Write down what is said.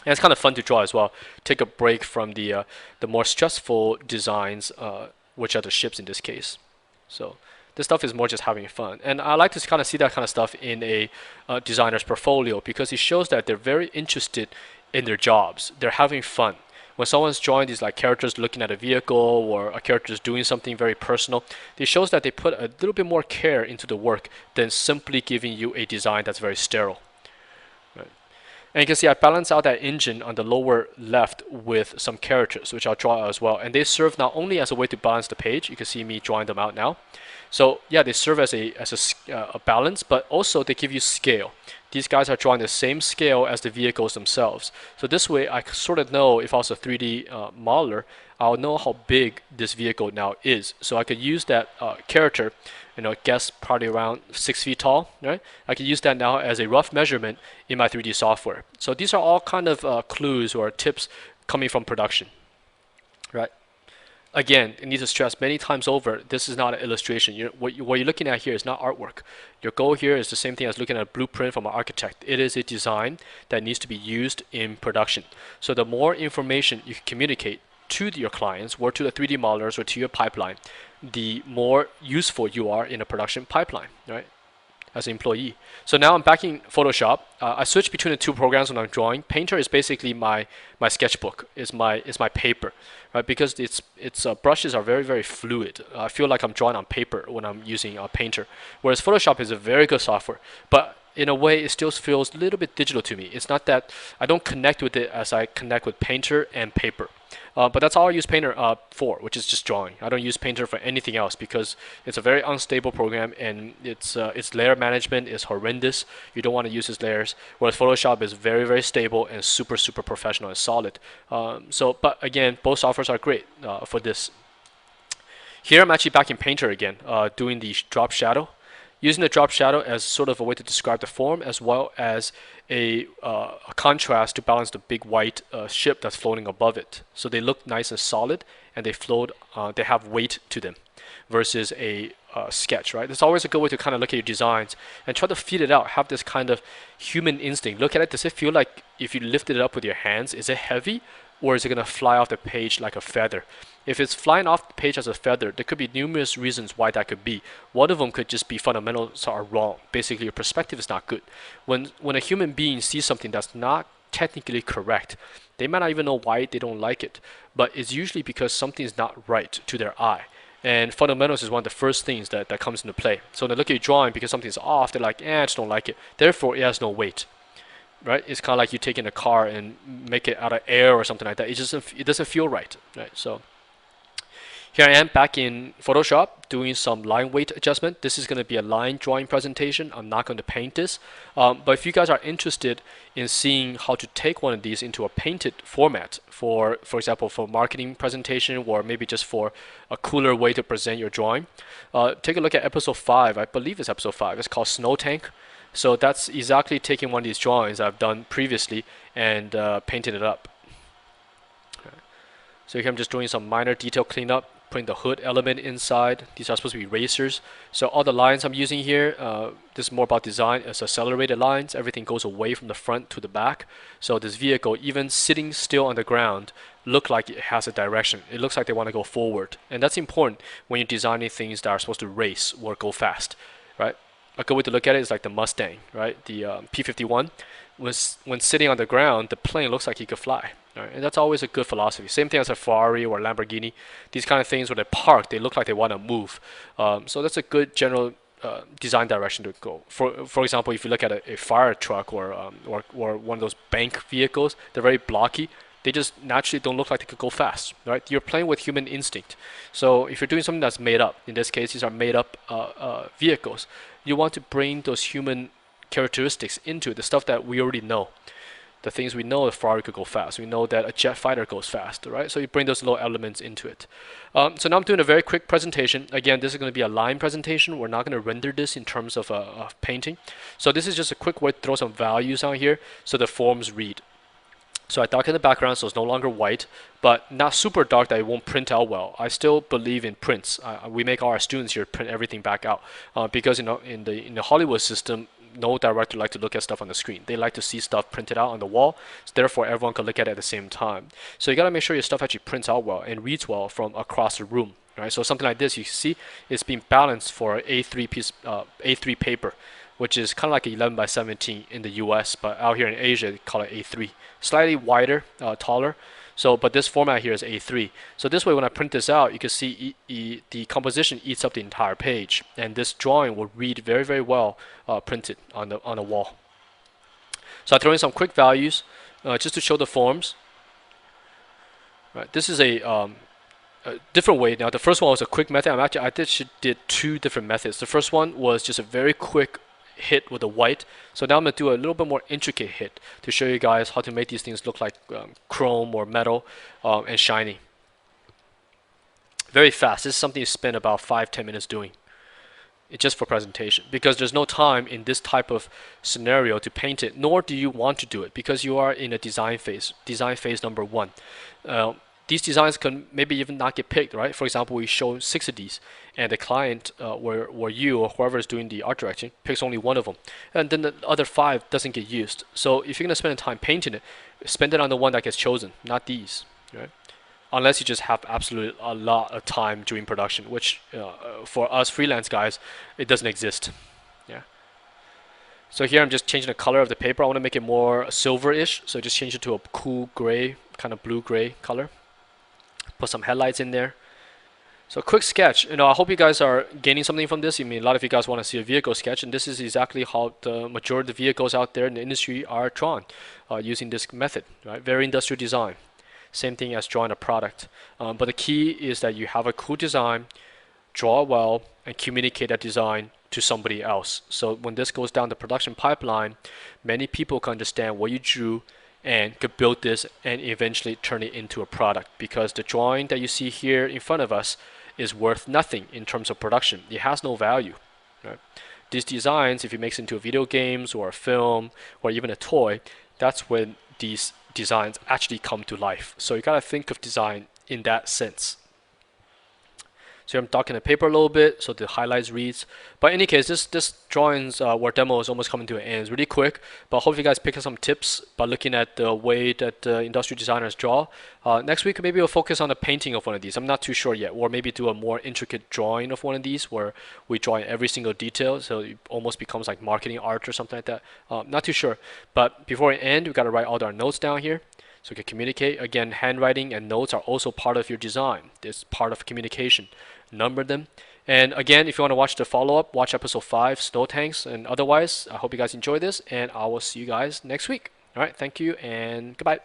And it's kind of fun to draw as well. Take a break from the more stressful designs, which are the ships in this case. So this stuff is more just having fun, and I like to kind of see that kind of stuff in a designer's portfolio because it shows that they're very interested in their jobs. They're having fun. When someone's drawing these like characters looking at a vehicle or a character's doing something very personal, it shows that they put a little bit more care into the work than simply giving you a design that's very sterile. Right? And you can see I balance out that engine on the lower left with some characters, which I'll draw out as well. And they serve not only as a way to balance the page, you can see me drawing them out now. So yeah, they serve as a balance, but also they give you scale. These guys are drawing the same scale as the vehicles themselves. So this way, I sort of know if I was a 3D modeler, I'll know how big this vehicle now is. So I could use that character, guess probably around 6 feet tall, right? I can use that now as a rough measurement in my 3D software. So these are all kind of clues or tips coming from production, right? Again, I need to stress many times over, this is not an illustration. What you're looking at here is not artwork. Your goal here is the same thing as looking at a blueprint from an architect. It is a design that needs to be used in production. So the more information you can communicate to your clients or to the 3D modelers or to your pipeline, the more useful you are in a production pipeline, right? As an employee. So now I'm back in Photoshop. I switch between the two programs when I'm drawing. Painter is basically my sketchbook, is my paper, right? Because its brushes are very fluid. I feel like I'm drawing on paper when I'm using Painter. Whereas Photoshop is a very good software, but in a way it still feels a little bit digital to me. It's not that I don't connect with it as I connect with Painter and paper. But that's all I use Painter for, which is just drawing. I don't use Painter for anything else because it's a very unstable program and its layer management is horrendous. You don't want to use its layers. Whereas Photoshop is very stable and super professional and solid. But again, both softwares are great for this. Here I'm actually back in Painter again, doing the drop shadow. Using the drop shadow as sort of a way to describe the form as well as a contrast to balance the big white ship that's floating above it. So they look nice and solid and they float, they have weight to them versus a sketch, right? It's always a good way to kind of look at your designs and try to feed it out, have this kind of human instinct. Look at it, does it feel like if you lifted it up with your hands, is it heavy or is it going to fly off the page like a feather? If it's flying off the page as a feather, there could be numerous reasons why that could be. One of them could just be fundamentals are wrong. Basically, your perspective is not good. When a human being sees something that's not technically correct, they might not even know why they don't like it. But it's usually because something is not right to their eye. And fundamentals is one of the first things that comes into play. So when they look at your drawing because something's off, they're like, I just don't like it. Therefore, it has no weight. Right? It's kind of like you taking a car and make it out of air or something like that. It doesn't feel right. Right? So here I am back in Photoshop doing some line weight adjustment. This is going to be a line drawing presentation. I'm not going to paint this. But if you guys are interested in seeing how to take one of these into a painted format for example, for marketing presentation or maybe just for a cooler way to present your drawing, take a look at episode 5. I believe it's episode 5. It's called Snow Tank. So that's exactly taking one of these drawings I've done previously and painting it up. Okay. So here I'm just doing some minor detail cleanup, putting the hood element inside. These are supposed to be racers. So all the lines I'm using here, this is more about design. It's accelerated lines. Everything goes away from the front to the back. So this vehicle, even sitting still on the ground, look like it has a direction. It looks like they want to go forward. And that's important when you're designing things that are supposed to race or go fast, right? A good way to look at it is like the Mustang, right? The P-51. When sitting on the ground, the plane looks like he could fly. Right? And that's always a good philosophy. Same thing as a Ferrari or a Lamborghini. These kind of things when they park, they look like they want to move. So that's a good general design direction to go. For example, if you look at a fire truck or one of those bank vehicles, they're very blocky. They just naturally don't look like they could go fast, right? You're playing with human instinct. So if you're doing something that's made up, in this case, these are made up vehicles, you want to bring those human characteristics into it, the stuff that we already know. The things we know a Ferrari could go fast. We know that a jet fighter goes fast, right? So you bring those little elements into it. So now I'm doing a very quick presentation. Again, this is going to be a line presentation. We're not going to render this in terms of painting. So this is just a quick way to throw some values on here so the forms read. So I darken the background so it's no longer white, but not super dark that it won't print out well. I still believe in prints. We make our students here print everything back out because in the Hollywood system, no director like to look at stuff on the screen. They like to see stuff printed out on the wall, so therefore everyone can look at it at the same time. So you got to make sure your stuff actually prints out well and reads well from across the room. Right? So something like this, you see, it's being balanced for A3 A3 paper, which is kind of like 11 by 17 in the US, but out here in Asia, they call it A3. Slightly wider, taller. So, but this format here is A3. So this way, when I print this out, you can see the composition eats up the entire page, and this drawing will read very, very well printed on the wall. So I throw in some quick values just to show the forms. Right. This is a different way. Now, the first one was a quick method. I did two different methods. The first one was just a very quick hit with the white. So now I'm going to do a little bit more intricate hit to show you guys how to make these things look like chrome or metal and shiny. Very fast. This is something you spend about 5-10 minutes doing. It's just for presentation, because there's no time in this type of scenario to paint it, nor do you want to do it because you are in a design phase number 1. These designs can maybe even not get picked, right? For example, we show 6 of these, and the client, where you or whoever is doing the art direction, picks only 1 of them, and then the other 5 doesn't get used. So if you're gonna spend time painting it, spend it on the one that gets chosen, not these, right? Unless you just have absolutely a lot of time during production, which for us freelance guys, it doesn't exist. Yeah. So here I'm just changing the color of the paper. I want to make it more silver-ish, so just change it to a cool gray, kind of blue-gray color. Put some headlights in there. So quick sketch. I hope you guys are gaining something from this. I mean, a lot of you guys want to see a vehicle sketch, and this is exactly how the majority of the vehicles out there in the industry are drawn using this method. Right? Very industrial design. Same thing as drawing a product. But the key is that you have a cool design, draw well, and communicate that design to somebody else. So when this goes down the production pipeline, many people can understand what you drew and could build this and eventually turn it into a product, because the drawing that you see here in front of us is worth nothing in terms of production. It has no value. Right? These designs, if you make it into a video games or a film or even a toy, that's when these designs actually come to life. So you gotta think of design in that sense. So I'm docking the paper a little bit so the highlights reads. But in any case, this drawings or demo is almost coming to an end. It's really quick, but hopefully you guys pick up some tips by looking at the way that industrial designers draw. Next week, maybe we'll focus on the painting of one of these. I'm not too sure yet. Or maybe do a more intricate drawing of one of these where we draw in every single detail, so it almost becomes like marketing art or something like that. Not too sure. But before we end, we've got to write all our notes down here so we can communicate. Again, handwriting and notes are also part of your design. It's part of communication. Number them. And again, if you want to watch the follow-up, watch episode 5, Snow Tanks. And otherwise, I hope you guys enjoy this, and I will see you guys next week. All right, thank you, and goodbye.